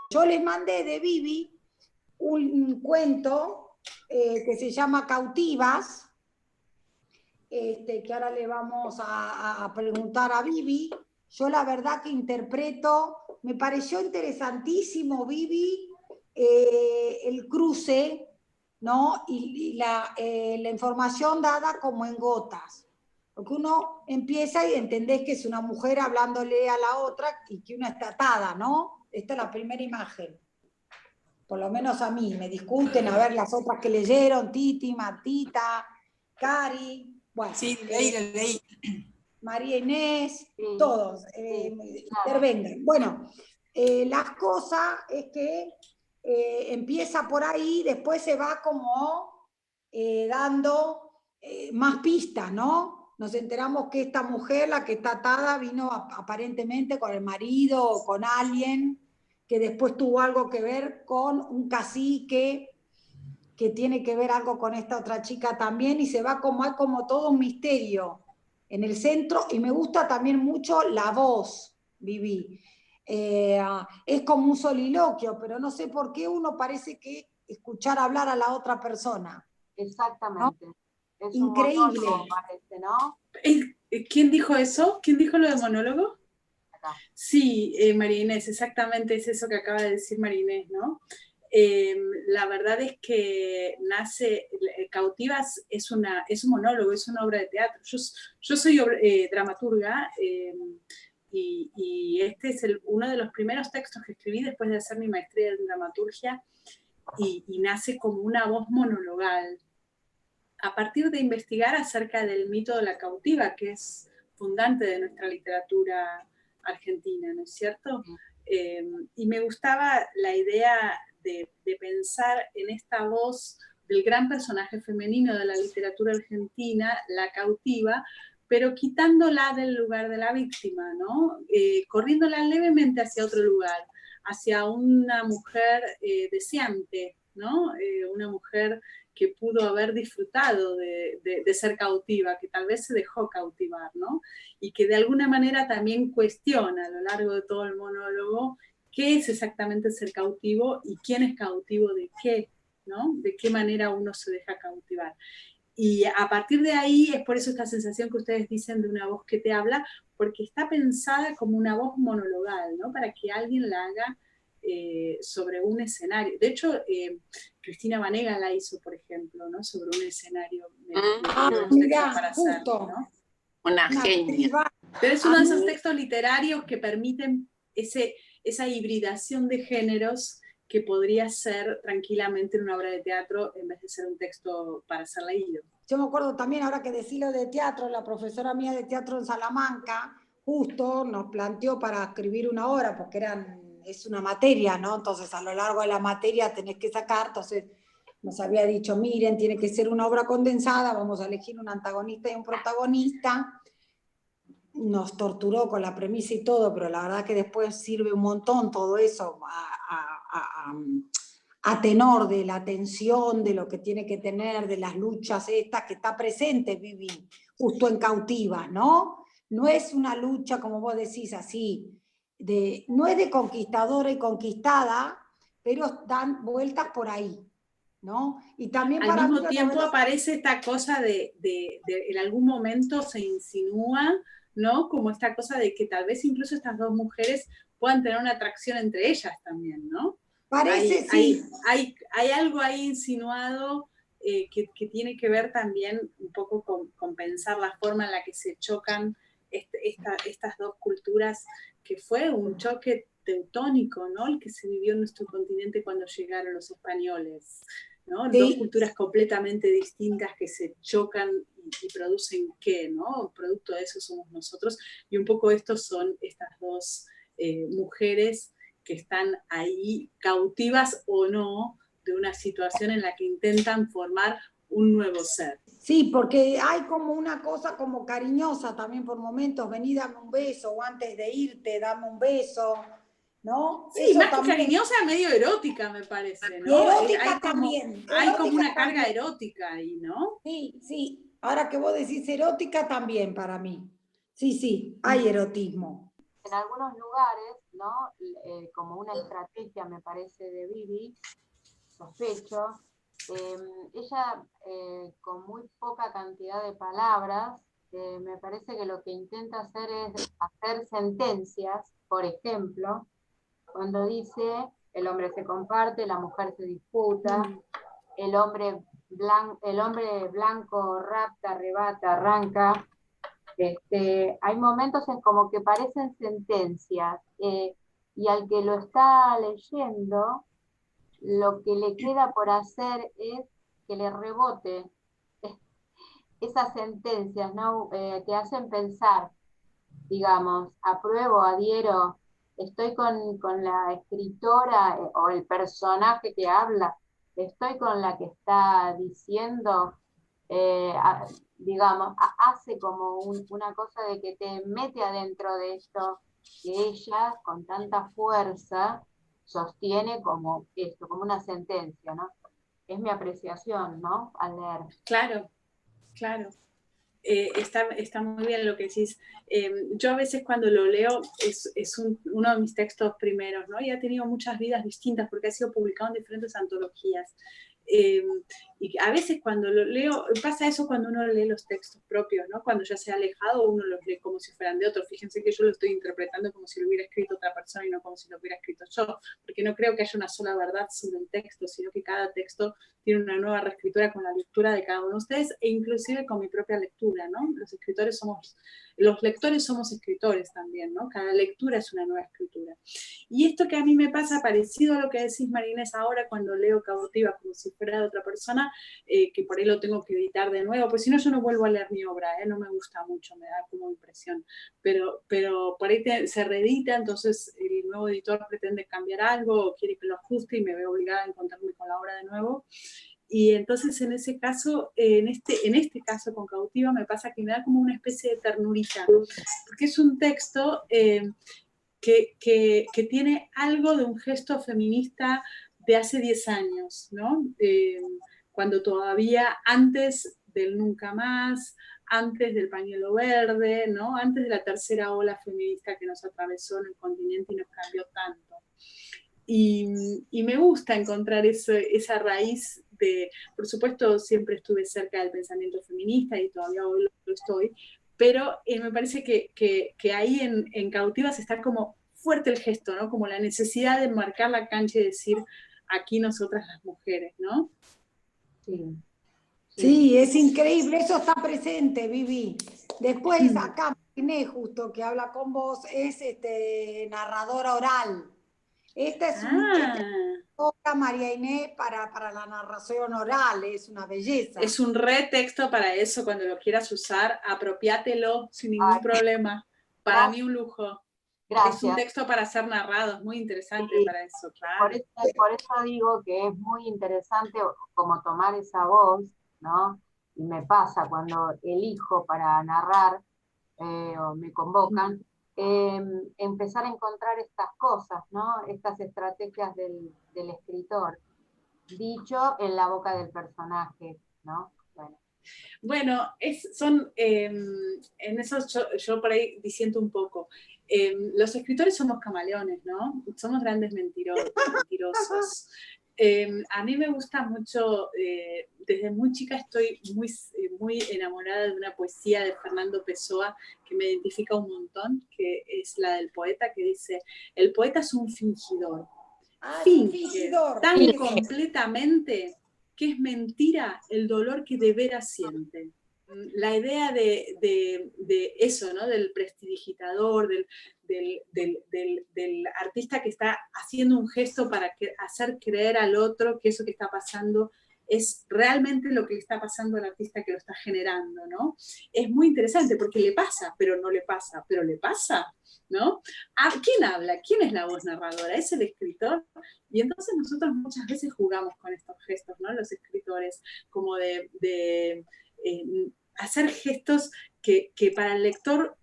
Yo les mandé de Vivi un cuento que se llama Cautivas, que ahora le vamos a preguntar a Vivi. Yo la verdad que interpreto, me pareció interesantísimo, Vivi, el cruce, ¿no? Y la información dada como en gotas. Porque uno empieza y entendés que es una mujer hablándole a la otra y que una está atada, ¿no? Esta es la primera imagen. Por lo menos a mí, me discuten, a ver las otras que leyeron, Titi, Martita, Cari, bueno, sí, leí. María Inés, Sí, todos claro. intervengan. Bueno, las cosas es que empieza por ahí, después se va como dando más pistas, ¿no? Nos enteramos que esta mujer, la que está atada, vino aparentemente con el marido o con alguien que después tuvo algo que ver con un cacique que tiene que ver algo con esta otra chica también, y se va como, hay como todo un misterio en el centro, y me gusta también mucho la voz, Vivi. Es como un soliloquio, pero no sé por qué uno parece que escuchar hablar a la otra persona. Exactamente. ¿No? Es Increíble. un monólogo, parece, ¿no? ¿Quién dijo eso? ¿Quién dijo lo de monólogo? Acá. Sí, María Inés, exactamente es eso que acaba de decir María Inés, ¿no? La verdad es que nace, Cautivas es un monólogo, es una obra de teatro. Yo soy dramaturga y este es uno de los primeros textos que escribí después de hacer mi maestría en dramaturgia y nace como una voz monologal a partir de investigar acerca del mito de la cautiva, que es fundante de nuestra literatura argentina, ¿no es cierto? Y me gustaba la idea de pensar en esta voz del gran personaje femenino de la literatura argentina, la cautiva, pero quitándola del lugar de la víctima, ¿no? Corriéndola levemente hacia otro lugar, hacia una mujer deseante, ¿no? Una mujer que pudo haber disfrutado de ser cautiva, que tal vez se dejó cautivar, ¿no? Y que de alguna manera también cuestiona a lo largo de todo el monólogo qué es exactamente ser cautivo y quién es cautivo de qué, ¿no? De qué manera uno se deja cautivar. Y a partir de ahí es por eso esta sensación que ustedes dicen de una voz que te habla, porque está pensada como una voz monologal, ¿no? Para que alguien la haga sobre un escenario. De hecho, Cristina Vanega la hizo, por ejemplo, ¿no? Sobre un escenario. Mirá, para justo. hacer, ¿no? Una genia. Pero es uno de esos textos literarios que permiten esa hibridación de géneros que podría ser tranquilamente en una obra de teatro en vez de ser un texto para ser leído. Yo me acuerdo también, ahora que decís lo de teatro, la profesora mía de teatro en Salamanca justo nos planteó para escribir una obra, porque es una materia, ¿no? Entonces a lo largo de la materia tenés que sacar, entonces nos había dicho, miren, tiene que ser una obra condensada, vamos a elegir un antagonista y un protagonista. Nos torturó con la premisa y todo, pero la verdad que después sirve un montón todo eso a tenor de la tensión, de lo que tiene que tener, de las luchas estas que está presente Vivi, justo en Cautivas, ¿no? No es una lucha, como vos decís, así, no es de conquistadora y conquistada, pero dan vueltas por ahí, ¿no? Y también al para mismo mí, tiempo aparece esta cosa de en algún momento se insinúa, ¿no? Como esta cosa de que tal vez incluso estas dos mujeres puedan tener una atracción entre ellas también, ¿no? Parece, sí. Hay algo ahí insinuado que tiene que ver también un poco con pensar la forma en la que se chocan estas dos culturas, que fue un choque teutónico, ¿no? El que se vivió en nuestro continente cuando llegaron los españoles, ¿no? Sí. Dos culturas completamente distintas que se chocan y producen qué, ¿no? Producto de eso somos nosotros, y un poco estos son estas dos mujeres que están ahí cautivas o no de una situación en la que intentan formar un nuevo ser. Sí, porque hay como una cosa como cariñosa también por momentos, vení, dame un beso, o antes de irte, dame un beso, ¿no? Sí, eso más también. que cariñosa, medio erótica, me parece, ¿no? Y erótica también. Hay como una también. carga erótica ahí, ¿no? Sí, sí. Ahora que vos decís erótica también para mí. Sí, sí, hay erotismo. En algunos lugares ¿no? Como una estrategia, me parece, de Vivi, sospecho. Ella, con muy poca cantidad de palabras, me parece que lo que intenta hacer es hacer sentencias, por ejemplo, cuando dice el hombre se comparte, la mujer se disputa, el hombre blanco rapta, arrebata, arranca. Hay momentos en como que parecen sentencias, y al que lo está leyendo, lo que le queda por hacer es que le rebote esas sentencias, ¿no? Que hacen pensar, digamos, apruebo, adhiero, estoy con la escritora, o el personaje que habla, estoy con la que está diciendo, digamos, hace como una cosa de que te mete adentro de esto que ella con tanta fuerza sostiene como esto, como una sentencia, ¿no? Es mi apreciación, ¿no? Al leer. Claro, claro. Está muy bien lo que decís. Yo a veces cuando lo leo es uno de mis textos primeros, ¿no? Y ha tenido muchas vidas distintas porque ha sido publicado en diferentes antologías. Y a veces cuando lo leo, pasa eso cuando uno lee los textos propios, ¿no? Cuando ya se ha alejado, uno los lee como si fueran de otro. Fíjense que yo lo estoy interpretando como si lo hubiera escrito otra persona y no como si lo hubiera escrito yo, porque no creo que haya una sola verdad sobre el texto, sino que cada texto tiene una nueva reescritura con la lectura de cada uno de ustedes e inclusive con mi propia lectura, ¿no? Los lectores somos escritores también, ¿no? Cada lectura es una nueva escritura. Y esto que a mí me pasa, parecido a lo que decís, María Inés, ahora cuando leo Cautiva como si fuera de otra persona, que por ahí lo tengo que editar de nuevo, pues si no yo no vuelvo a leer mi obra, no me gusta mucho, me da como impresión, pero por ahí se reedita, entonces el nuevo editor pretende cambiar algo o quiere que lo ajuste y me veo obligada a encontrarme con la obra de nuevo. Y entonces en ese caso, en este caso con Cautiva me pasa que me da como una especie de ternurita, porque es un texto que tiene algo de un gesto feminista de hace 10 años, ¿no? Cuando todavía antes del nunca más, antes del pañuelo verde, ¿no? Antes de la tercera ola feminista que nos atravesó en el continente y nos cambió tanto. Y me gusta encontrar esa raíz de, por supuesto, siempre estuve cerca del pensamiento feminista y todavía hoy lo estoy, pero me parece que ahí en Cautivas está como fuerte el gesto, ¿no? Como la necesidad de marcar la cancha y decir, aquí nosotras las mujeres, ¿no? Sí. Sí, es increíble, eso está presente, Vivi. Después, acá, Inés, justo que habla con vos, es narradora oral. Esta es obra, María Inés, para la narración oral, es una belleza. Es un retexto para eso, cuando lo quieras usar, apropiátelo sin ningún problema. Para mí un lujo. Gracias. Es un texto para ser narrado, es muy interesante para eso, claro. Por eso digo que es muy interesante como tomar esa voz, ¿no? Y me pasa cuando elijo para narrar, o me convocan, empezar a encontrar estas cosas, ¿no? Estas estrategias del escritor, dicho en la boca del personaje, ¿no? Bueno, en eso yo por ahí disiento un poco. Los escritores somos camaleones, ¿no? Somos grandes mentirosos. A mí me gusta mucho, desde muy chica estoy muy enamorada de una poesía de Fernando Pessoa que me identifica un montón, que es la del poeta, que dice, el poeta es un fingidor. Finge tan completamente que es mentira el dolor que de veras siente. La idea de eso, ¿no? Del prestidigitador, del artista que está haciendo un gesto para hacer creer al otro que eso que está pasando es realmente lo que le está pasando al artista que lo está generando, ¿no? Es muy interesante porque le pasa, pero no le pasa, pero le pasa, ¿no? ¿A quién habla? ¿Quién es la voz narradora? ¿Es el escritor? Y entonces nosotros muchas veces jugamos con estos gestos, ¿no? Los escritores, como hacer gestos que para el lector,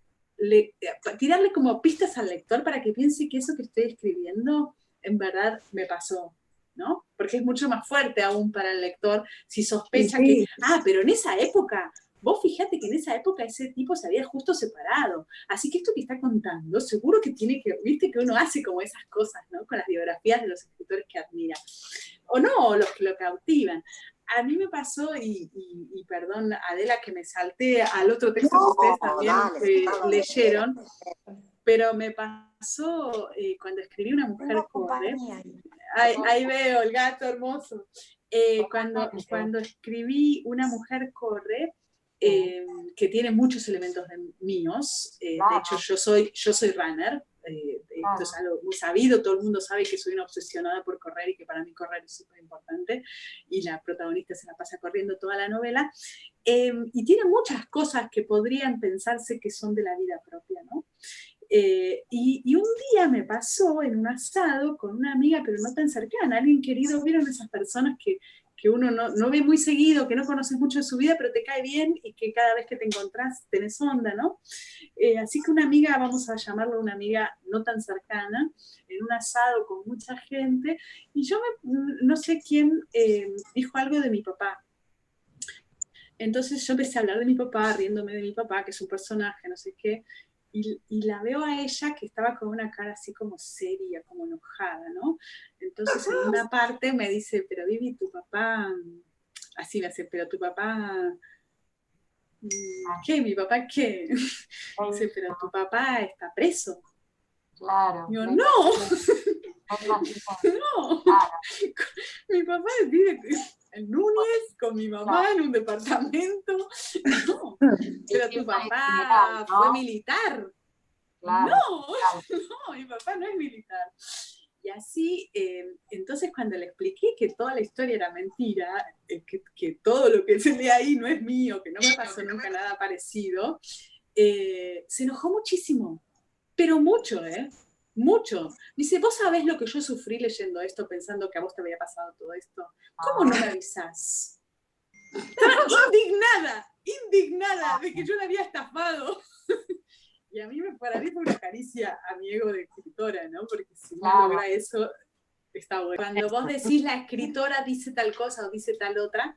tirarle como pistas al lector para que piense que eso que estoy escribiendo en verdad me pasó, ¿no? Porque es mucho más fuerte aún para el lector si sospecha que, pero en esa época vos fíjate que en esa época ese tipo se había justo separado, así que esto que está contando, seguro que tiene que, viste que uno hace como esas cosas, ¿no? Con las biografías de los escritores que admira, o no, los que lo cautivan. A mí me pasó, y perdón, Adela, que me salté al otro texto que ustedes también leyeron, pero me pasó cuando escribí Una mujer corre. Ahí veo el gato hermoso. Cuando escribí Una mujer corre, que tiene muchos elementos míos, de hecho yo soy runner, esto es algo muy sabido, todo el mundo sabe que soy una obsesionada por correr y que para mí correr es súper importante, y la protagonista se la pasa corriendo toda la novela, y tiene muchas cosas que podrían pensarse que son de la vida propia, ¿no? Y un día me pasó en un asado con una amiga, pero no tan cercana, alguien querido. ¿Vieron esas personas que uno no ve muy seguido, que no conoces mucho de su vida, pero te cae bien y que cada vez que te encontrás tenés onda, ¿no? Así que una amiga, vamos a llamarla una amiga no tan cercana, en un asado con mucha gente, y yo no sé quién dijo algo de mi papá. Entonces yo empecé a hablar de mi papá, riéndome de mi papá, que es un personaje, no sé qué, y la veo a ella que estaba con una cara así como seria, como enojada, ¿no? Entonces en una parte me dice, pero Vivi, tu papá, así me hace, pero tu papá, ¿qué? ¿Mi papá qué? Dice, pero tu papá está preso. Claro. Yo, no, no, mi papá vive en Núñez con mi mamá en un departamento, no, pero tu papá fue militar. Claro, no, mi papá no es militar. Y así, entonces cuando le expliqué que toda la historia era mentira, que todo lo que se lee ahí no es mío, que no me pasó nunca nada parecido, se enojó muchísimo, pero mucho, mucho. Dice, ¿vos sabés lo que yo sufrí leyendo esto, pensando que a vos te había pasado todo esto? ¿Cómo no me avisás? Estaba indignada de que yo la había estafado. Y a mí para mí fue una caricia a mi ego de escritora, ¿no? Porque si uno logra eso, está bueno. Cuando vos decís la escritora dice tal cosa o dice tal otra,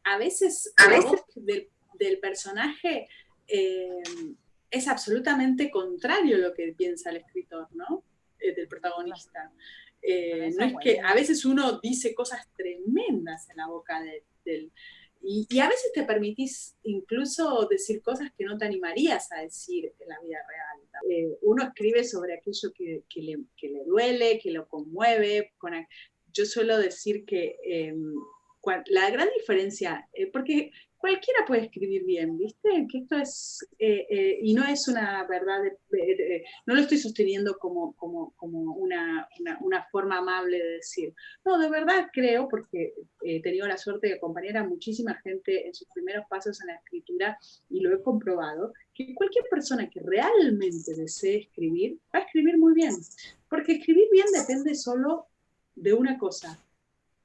a veces la voz del personaje es absolutamente contrario a lo que piensa el escritor, ¿no? Del protagonista. No es que a veces uno dice cosas tremendas en la boca del... Y a veces te permitís incluso decir cosas que no te animarías a decir en la vida real. Uno escribe sobre aquello que le duele, que lo conmueve. Yo suelo decir que la gran diferencia, porque cualquiera puede escribir bien, ¿viste? Que esto es, y no es una verdad, no lo estoy sosteniendo como una forma amable de decir. No, de verdad creo, porque he tenido la suerte de acompañar a muchísima gente en sus primeros pasos en la escritura y lo he comprobado, que cualquier persona que realmente desee escribir, va a escribir muy bien. Porque escribir bien depende solo de una cosa: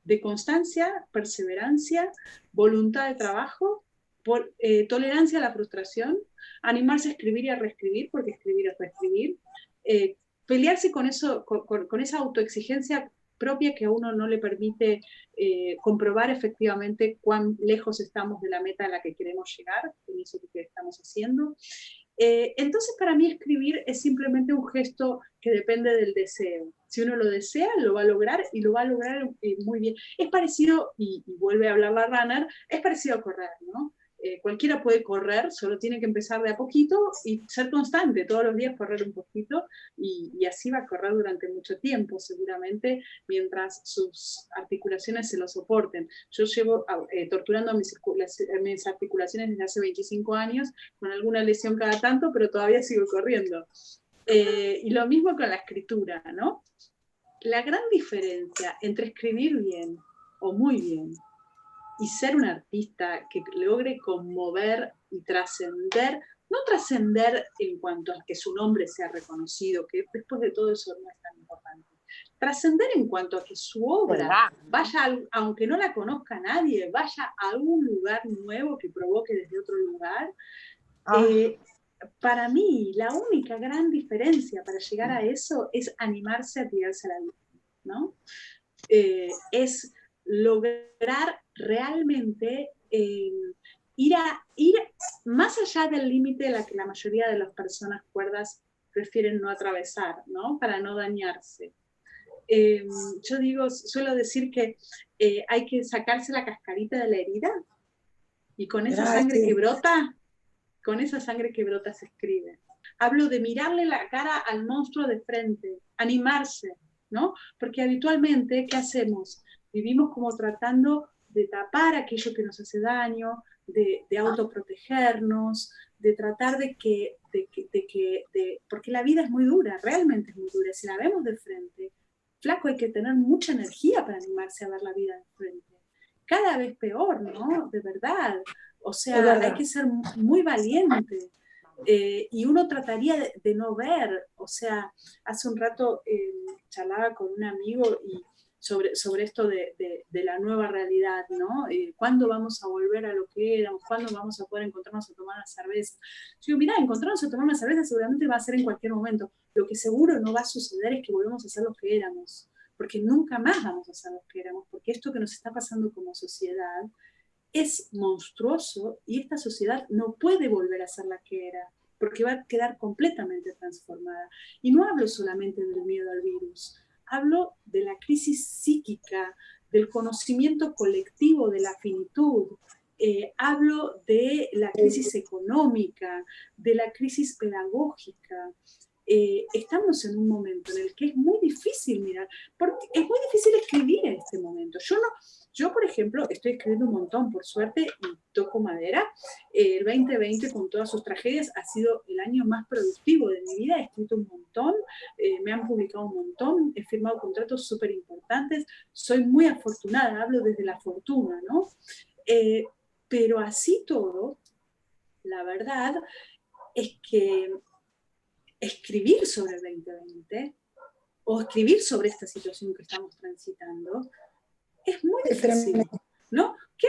de constancia, perseverancia, voluntad de trabajo, tolerancia a la frustración, animarse a escribir y a reescribir, porque escribir es reescribir, pelearse con eso, con esa autoexigencia propia que a uno no le permite comprobar efectivamente cuán lejos estamos de la meta a la que queremos llegar, en eso que estamos haciendo. Entonces, para mí escribir es simplemente un gesto que depende del deseo. Si uno lo desea, lo va a lograr, y lo va a lograr muy bien. Es parecido, y vuelve a hablar la runner, es parecido a correr, ¿no? Cualquiera puede correr, solo tiene que empezar de a poquito y ser constante, todos los días correr un poquito, y así va a correr durante mucho tiempo, seguramente, mientras sus articulaciones se lo soporten. Yo llevo torturando mis articulaciones desde hace 25 años, con alguna lesión cada tanto, pero todavía sigo corriendo. Y lo mismo con la escritura, ¿no? La gran diferencia entre escribir bien o muy bien y ser un artista que logre conmover y trascender, no trascender en cuanto a que su nombre sea reconocido, que después de todo eso no es tan importante, trascender en cuanto a que su obra vaya, aunque no la conozca nadie, vaya a un lugar nuevo que provoque desde otro lugar. Para mí, la única gran diferencia para llegar a eso es animarse a tirarse a la vida, ¿no? Es lograr realmente ir más allá del límite de la que la mayoría de las personas cuerdas prefieren no atravesar, ¿no? Para no dañarse. Yo suelo decir que hay que sacarse la cascarita de la herida y con esa sangre que brota, se escribe. Hablo de mirarle la cara al monstruo de frente, animarse, ¿no? Porque habitualmente, ¿qué hacemos? Vivimos como tratando de tapar aquello que nos hace daño, de autoprotegernos, de tratar porque la vida es muy dura, realmente es muy dura. Si la vemos de frente, flaco, hay que tener mucha energía para animarse a ver la vida de frente. Cada vez peor, ¿no? De verdad. O sea, hay que ser muy valiente. Y uno trataría de no ver. O sea, hace un rato charlaba con un amigo y sobre esto de la nueva realidad, ¿no? ¿Cuándo vamos a volver a lo que éramos? ¿Cuándo vamos a poder encontrarnos a tomar una cerveza? Yo digo, mirá, encontrarnos a tomar una cerveza seguramente va a ser en cualquier momento. Lo que seguro no va a suceder es que volvamos a ser los que éramos, porque nunca más vamos a ser los que éramos, porque esto que nos está pasando como sociedad es monstruoso y esta sociedad no puede volver a ser la que era, porque va a quedar completamente transformada. Y no hablo solamente del miedo al virus, hablo de la crisis psíquica, del conocimiento colectivo de la finitud, hablo de la crisis económica, de la crisis pedagógica. Estamos en un momento en el que es muy difícil mirar, porque es muy difícil escribir en este momento. Yo, por ejemplo, estoy escribiendo un montón, por suerte, y toco madera. El 2020, con todas sus tragedias, ha sido el año más productivo de mi vida. He escrito un montón, me han publicado un montón, he firmado contratos súper importantes. Soy muy afortunada, hablo desde la fortuna, ¿no? Pero así todo, la verdad es que escribir sobre el 2020 o escribir sobre esta situación que estamos transitando es muy difícil, ¿no? ¿Qué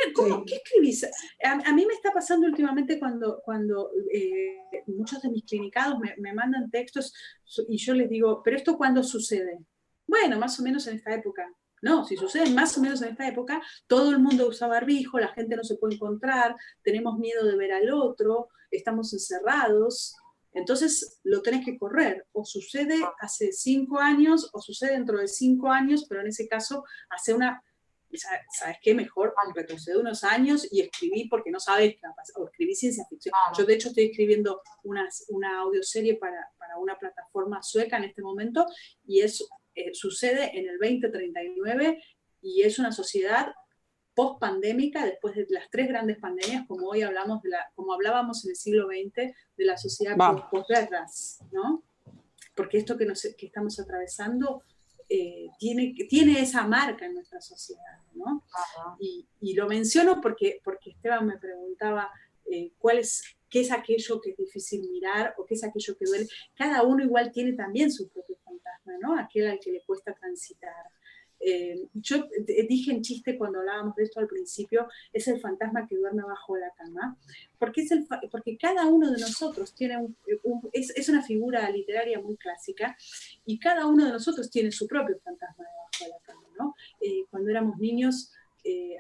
escribís? A mí me está pasando últimamente cuando muchos de mis clinicados me mandan textos y yo les digo, ¿pero esto cuándo sucede? Bueno, más o menos en esta época. No, si sucede más o menos en esta época, todo el mundo usa barbijo, la gente no se puede encontrar, tenemos miedo de ver al otro, estamos encerrados. Entonces lo tenés que correr, o sucede hace 5 años, o sucede dentro de 5 años, pero en ese caso hace ¿sabes qué? Mejor retroceder unos años y escribir porque no sabes qué va a pasar, o escribir ciencia ficción. Yo de hecho estoy escribiendo una audioserie para una plataforma sueca en este momento, y sucede en el 2039, y es una sociedad post-pandémica, después de las 3 grandes pandemias, como hoy hablamos como hablábamos en el siglo XX, de la sociedad post-guerras, ¿no? Porque esto que estamos atravesando tiene esa marca en nuestra sociedad, ¿no? Y lo menciono porque Esteban me preguntaba qué es aquello que es difícil mirar o qué es aquello que duele. Cada uno igual tiene también su propio fantasma, ¿no? Aquel al que le cuesta transitar. Yo dije en chiste cuando hablábamos de esto al principio, es el fantasma que duerme bajo la cama, porque cada uno de nosotros tiene es una figura literaria muy clásica, y cada uno de nosotros tiene su propio fantasma debajo de la cama, ¿no? Cuando éramos niños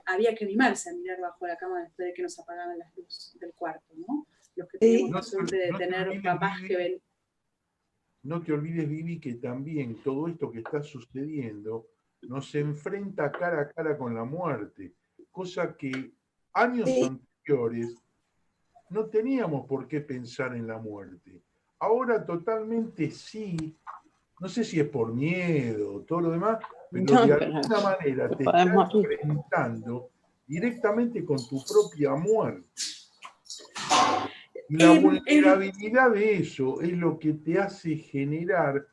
había que animarse a mirar bajo la cama después de que nos apagaban las luces del cuarto, ¿no? Los que teníamos la suerte de tener papás que ven. No te olvides, Vivi, que también todo esto que está sucediendo nos enfrenta cara a cara con la muerte, cosa que años anteriores no teníamos por qué pensar en la muerte. Ahora totalmente sí, no sé si es por miedo o todo lo demás, pero de alguna manera te estás enfrentando directamente con tu propia muerte. Y la vulnerabilidad de eso es lo que te hace generar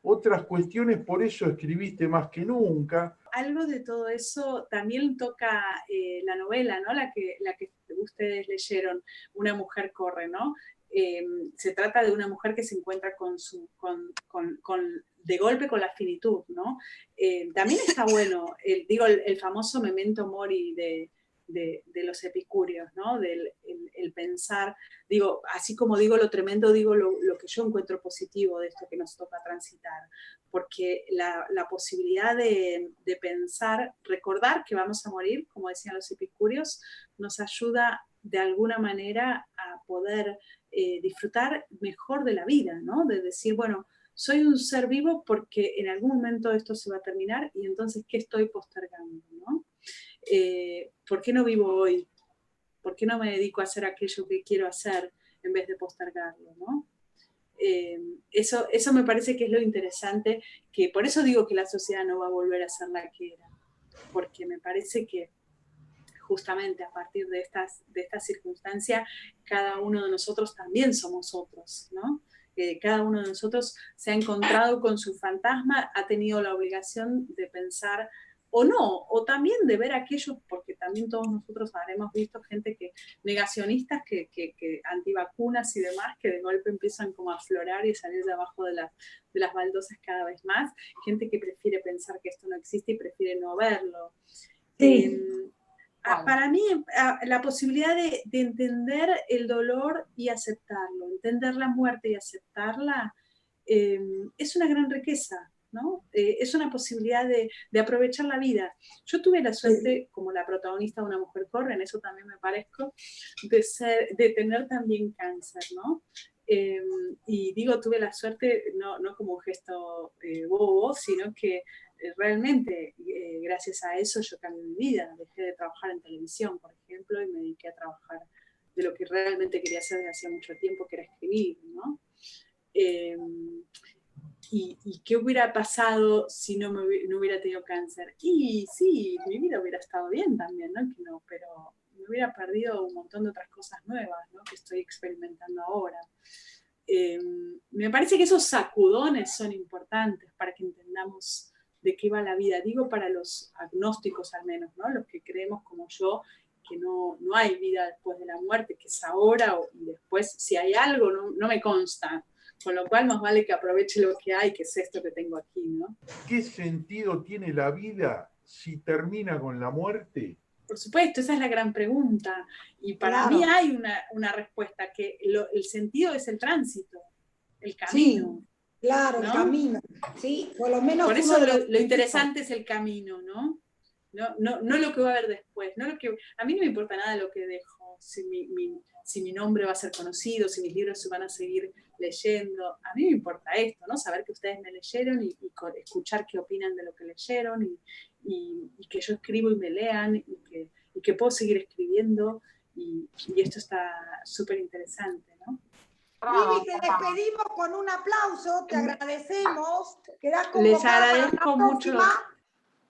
otras cuestiones, por eso escribiste más que nunca. Algo de todo eso también toca la novela, ¿no? La que ustedes leyeron, Una mujer corre, ¿no? Se trata de una mujer que se encuentra de golpe con la finitud, ¿no? También está bueno, el famoso memento mori de los epicúreos, ¿no? El pensar, digo, así como digo lo tremendo, digo lo que yo encuentro positivo de esto que nos toca transitar, porque la posibilidad de pensar, recordar que vamos a morir, como decían los epicúreos, nos ayuda de alguna manera a poder disfrutar mejor de la vida, ¿no? De decir, bueno, soy un ser vivo porque en algún momento esto se va a terminar y entonces, ¿qué estoy postergando, ¿no? ¿Por qué no vivo hoy? ¿Por qué no me dedico a hacer aquello que quiero hacer en vez de postergarlo, ¿no? Eso me parece que es lo interesante, que por eso digo que la sociedad no va a volver a ser la que era, porque me parece que justamente a partir de esta circunstancia, cada uno de nosotros también somos otros, ¿no? Cada uno de nosotros se ha encontrado con su fantasma, ha tenido la obligación de pensar o no, o también de ver aquellos, porque también todos nosotros habremos visto gente negacionistas, que antivacunas y demás, que de golpe empiezan como a aflorar y a salir de abajo de las baldosas cada vez más, gente que prefiere pensar que esto no existe y prefiere no verlo. Sí. Para mí, la posibilidad de entender el dolor y aceptarlo, entender la muerte y aceptarla, es una gran riqueza, ¿no? Es una posibilidad de aprovechar la vida. Yo tuve la suerte, como la protagonista de Una mujer corre, en eso también me parezco, de tener también cáncer, ¿no? Y digo, tuve la suerte, no como un gesto bobo, sino que realmente, gracias a eso, yo cambié mi vida. Dejé de trabajar en televisión, por ejemplo, y me dediqué a trabajar de lo que realmente quería hacer desde hacía mucho tiempo, que era escribir, ¿no? ¿Y qué hubiera pasado si no hubiera tenido cáncer? Y sí, mi vida hubiera estado bien también, ¿no? Que no, pero me hubiera perdido un montón de otras cosas nuevas, ¿no? Que estoy experimentando ahora. Me parece que esos sacudones son importantes para que entendamos de qué va la vida. Digo para los agnósticos al menos, ¿no? Los que creemos como yo que no hay vida después de la muerte, que es ahora y después, si hay algo, no me consta. Con lo cual más vale que aproveche lo que hay, que es esto que tengo aquí, ¿no? ¿Qué sentido tiene la vida si termina con la muerte? Por supuesto, esa es la gran pregunta. Y para mí hay una respuesta, que el sentido es el tránsito, el camino. Sí, claro, ¿no? El camino. Sí, por lo menos. Por eso lo interesante es el camino, ¿no? No lo que va a haber después. A mí no me importa nada lo que dejo, si mi nombre va a ser conocido, si mis libros se van a seguir leyendo. A mí me importa esto, ¿no? Saber que ustedes me leyeron y escuchar qué opinan de lo que leyeron y que yo escribo y me lean y que puedo seguir escribiendo y esto está súper interesante, ¿no? Vivi, te despedimos con un aplauso, te agradecemos. Les agradezco mucho.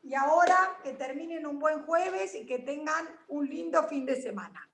Y ahora que terminen un buen jueves y que tengan un lindo fin de semana.